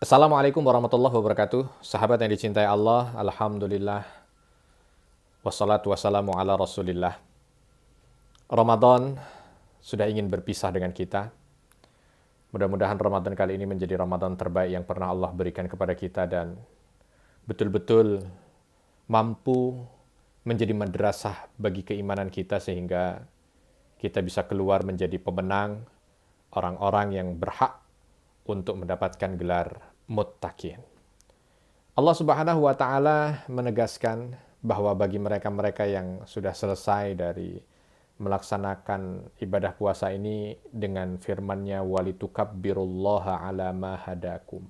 Assalamualaikum warahmatullahi wabarakatuh. Sahabat yang dicintai Allah, alhamdulillah, wassalatu wassalamu ala rasulillah. Ramadan sudah ingin berpisah dengan kita. Mudah-mudahan Ramadan kali ini menjadi Ramadan terbaik yang pernah Allah berikan kepada kita dan betul-betul mampu menjadi madrasah bagi keimanan kita sehingga kita bisa keluar menjadi pemenang, orang-orang yang berhak untuk mendapatkan gelar muttaqin. Allah Subhanahu wa taala menegaskan bahwa bagi mereka-mereka yang sudah selesai dari melaksanakan ibadah puasa ini dengan firman-Nya walitukabbirullaha ala ma hadakum.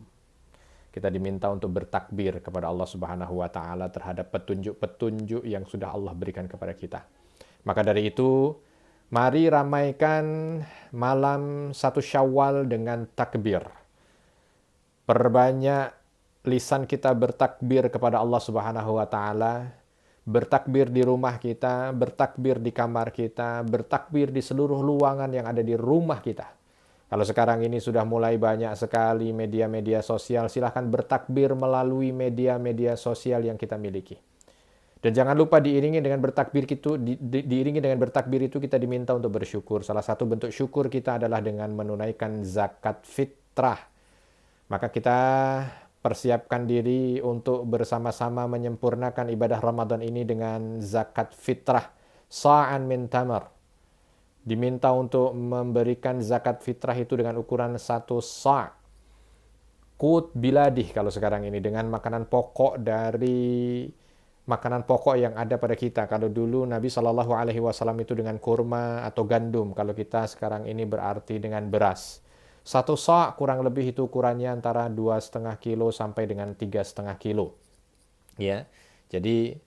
Kita diminta untuk bertakbir kepada Allah Subhanahu wa taala terhadap petunjuk-petunjuk yang sudah Allah berikan kepada kita. Maka dari itu, mari ramaikan malam 1 Syawal dengan takbir. Perbanyak lisan kita bertakbir kepada Allah Subhanahu wa taala, bertakbir di rumah kita, bertakbir di kamar kita, bertakbir di seluruh ruangan yang ada di rumah kita. Kalau sekarang ini sudah mulai banyak sekali media-media sosial, silahkan bertakbir melalui media-media sosial yang kita miliki. Dan jangan lupa diiringi dengan bertakbir itu kita diminta untuk bersyukur. Salah satu bentuk syukur kita adalah dengan menunaikan zakat fitrah. Maka kita persiapkan diri untuk bersama-sama menyempurnakan ibadah Ramadan ini dengan zakat fitrah sa'an min tamar. Diminta untuk memberikan zakat fitrah itu dengan ukuran 1 sa'. Qut biladih kalau sekarang ini, dengan makanan pokok dari makanan pokok yang ada pada kita. Kalau dulu Nabi Shallallahu Alaihi Wasallam itu dengan kurma atau gandum, kalau kita sekarang ini berarti dengan beras. 1 sa' kurang lebih itu ukurannya antara 2,5 kilo sampai dengan 3,5 kilo. Ya, jadi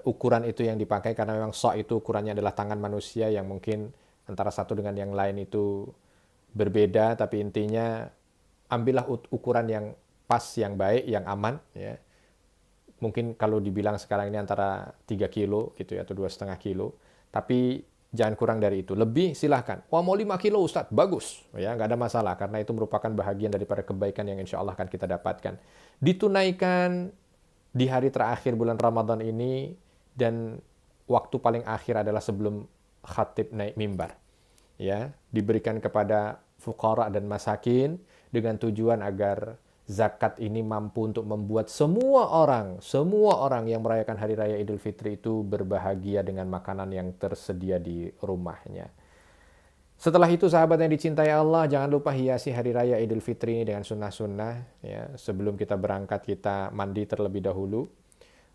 ukuran itu yang dipakai karena memang sa' itu ukurannya adalah tangan manusia yang mungkin antara satu dengan yang lain itu berbeda, tapi intinya ambillah ukuran yang pas, yang baik, yang aman. Ya, mungkin kalau dibilang sekarang ini antara 3 kilo gitu ya, atau 2,5 kilo, tapi jangan kurang dari itu. Lebih silahkan. Wah, mau 5 kilo Ustadz, bagus. Ya, nggak ada masalah, karena itu merupakan bahagian daripada kebaikan yang insya Allah akan kita dapatkan. Ditunaikan di hari terakhir bulan Ramadan ini, dan waktu paling akhir adalah sebelum khatib naik mimbar. Ya, diberikan kepada fuqara dan masakin dengan tujuan agar zakat ini mampu untuk membuat semua orang yang merayakan Hari Raya Idul Fitri itu berbahagia dengan makanan yang tersedia di rumahnya. Setelah itu, sahabat yang dicintai Allah, jangan lupa hiasi Hari Raya Idul Fitri ini dengan sunnah-sunnah. Ya, sebelum kita berangkat, kita mandi terlebih dahulu.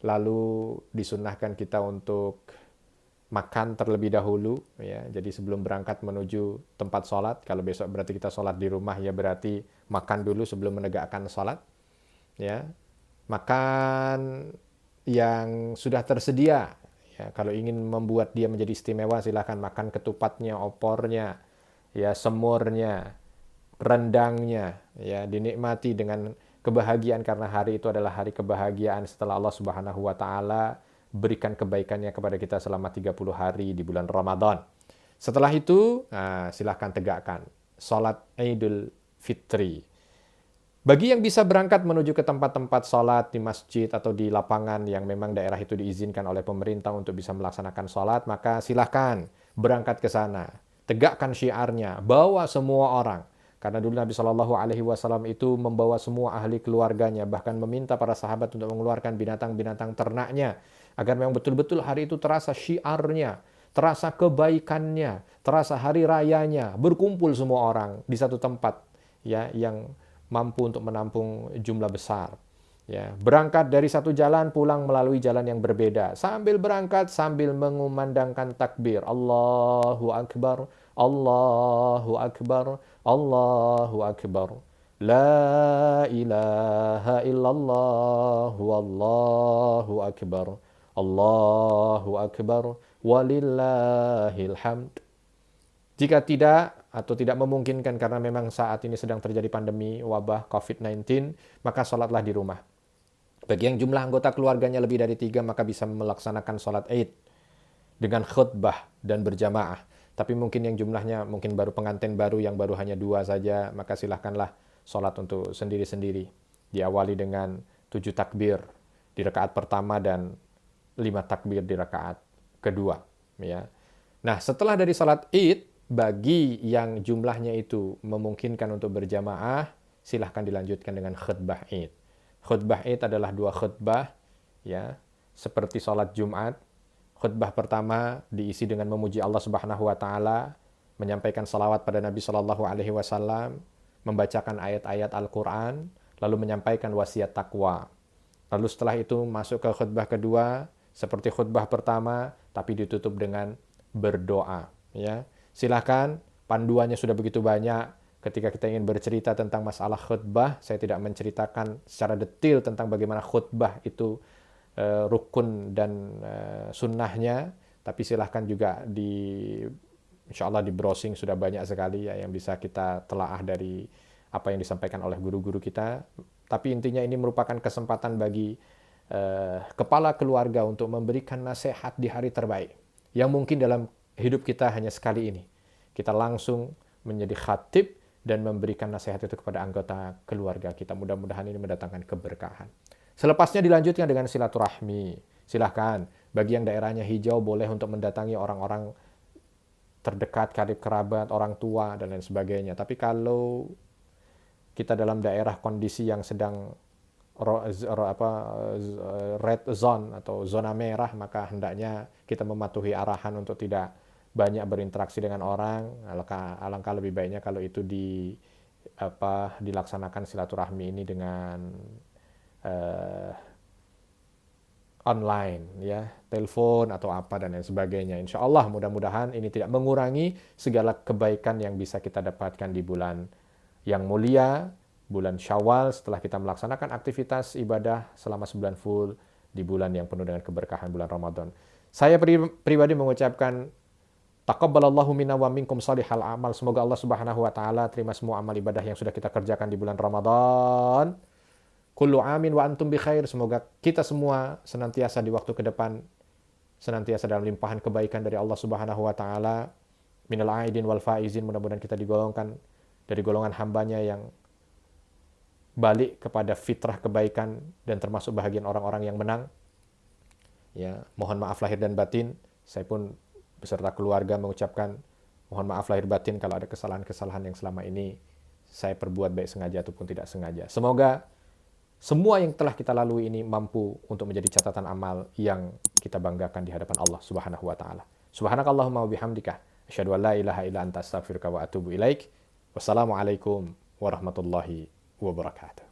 Lalu disunnahkan kita untuk makan terlebih dahulu. Ya, jadi sebelum berangkat menuju tempat sholat, kalau besok berarti kita sholat di rumah, ya berarti makan dulu sebelum menegakkan sholat. Ya, makan yang sudah tersedia. Ya, kalau ingin membuat dia menjadi istimewa, silahkan makan ketupatnya, opornya, ya semurnya, rendangnya, ya dinikmati dengan kebahagiaan karena hari itu adalah hari kebahagiaan setelah Allah Subhanahu wa taala berikan kebaikannya kepada kita selama 30 hari di bulan Ramadan. Setelah itu, silahkan tegakkan sholat Idul Fitri. Bagi yang bisa berangkat menuju ke tempat-tempat sholat di masjid atau di lapangan yang memang daerah itu diizinkan oleh pemerintah untuk bisa melaksanakan sholat, maka silahkan berangkat ke sana. Tegakkan syiarnya, bawa semua orang. Karena dulu Nabi Shallallahu Alaihi Wasallam itu membawa semua ahli keluarganya, bahkan meminta para sahabat untuk mengeluarkan binatang-binatang ternaknya, agar memang betul-betul hari itu terasa syiarnya, terasa kebaikannya, terasa hari rayanya, berkumpul semua orang di satu tempat, ya, yang mampu untuk menampung jumlah besar. Ya, berangkat dari satu jalan, pulang melalui jalan yang berbeda. Sambil berangkat, sambil mengumandangkan takbir. Allahu Akbar, Allahu Akbar, Allahu Akbar. La ilaha illallah, wallahu akbar. Allahu Akbar, walillahil hamd. Jika tidak, atau tidak memungkinkan karena memang saat ini sedang terjadi pandemi wabah COVID-19, maka sholatlah di rumah. Bagi yang jumlah anggota keluarganya lebih dari 3, maka bisa melaksanakan sholat Id dengan khutbah dan berjamaah. Tapi mungkin yang jumlahnya mungkin baru pengantin baru yang baru hanya 2 saja, maka silahkanlah sholat untuk sendiri-sendiri. Diawali dengan 7 takbir di rakaat pertama dan 5 takbir di rakaat kedua. Ya. Nah, setelah dari sholat id, bagi yang jumlahnya itu memungkinkan untuk berjamaah, silahkan dilanjutkan dengan khutbah id. Khutbah id adalah 2 khutbah, ya, seperti sholat Jumat. Khutbah pertama diisi dengan memuji Allah Subhanahu wa taala, menyampaikan salawat pada Nabi Shallallahu alaihi wasallam, membacakan ayat-ayat Al-Qur'an, lalu menyampaikan wasiat takwa. Lalu setelah itu masuk ke khutbah kedua seperti khutbah pertama tapi ditutup dengan berdoa, ya. Silahkan, panduannya sudah begitu banyak. Ketika kita ingin bercerita tentang masalah khutbah, saya tidak menceritakan secara detail tentang bagaimana khutbah itu rukun dan sunnahnya, tapi silahkan juga insya Allah di browsing sudah banyak sekali ya yang bisa kita telaah dari apa yang disampaikan oleh guru-guru kita. Tapi intinya ini merupakan kesempatan bagi kepala keluarga untuk memberikan nasihat di hari terbaik yang mungkin dalam hidup kita hanya sekali ini. Kita langsung menjadi khatib dan memberikan nasihat itu kepada anggota keluarga kita. Mudah-mudahan ini mendatangkan keberkahan. Selepasnya dilanjutkan dengan silaturahmi. Silahkan, bagi yang daerahnya hijau boleh untuk mendatangi orang-orang terdekat, karib kerabat, orang tua, dan lain sebagainya. Tapi kalau kita dalam daerah kondisi yang sedang red zone atau zona merah, maka hendaknya kita mematuhi arahan untuk tidak banyak berinteraksi dengan orang. Alangkah lebih baiknya kalau itu dilaksanakan silaturahmi ini dengan online, ya, telepon atau apa dan lain sebagainya. Insya Allah mudah-mudahan ini tidak mengurangi segala kebaikan yang bisa kita dapatkan di bulan yang mulia, bulan Syawal, setelah kita melaksanakan aktivitas ibadah selama 9 full di bulan yang penuh dengan keberkahan, bulan Ramadan. Saya pribadi mengucapkan taqabbalallahu minna wa minkum salihal amal. Semoga Allah Subhanahu wa taala terima semua amal ibadah yang sudah kita kerjakan di bulan Ramadan. Kullu amin wa antum bi khair. Semoga kita semua senantiasa di waktu ke depan senantiasa dalam limpahan kebaikan dari Allah Subhanahu wa taala. Minal aidin wal faizin. Mudah-mudahan kita digolongkan dari golongan hambanya yang balik kepada fitrah kebaikan dan termasuk bahagian orang-orang yang menang. Ya, mohon maaf lahir dan batin. Saya pun beserta keluarga mengucapkan mohon maaf lahir batin kalau ada kesalahan-kesalahan yang selama ini saya perbuat baik sengaja ataupun tidak sengaja. Semoga semua yang telah kita lalui ini mampu untuk menjadi catatan amal yang kita banggakan di hadapan Allah Subhanahu wa taala. Subhanakallahumma wa bihamdika asyhadu an la ilaha illa anta astaghfiruka wa atubu ilaik. Wassalamualaikum warahmatullahi wabarakatuh.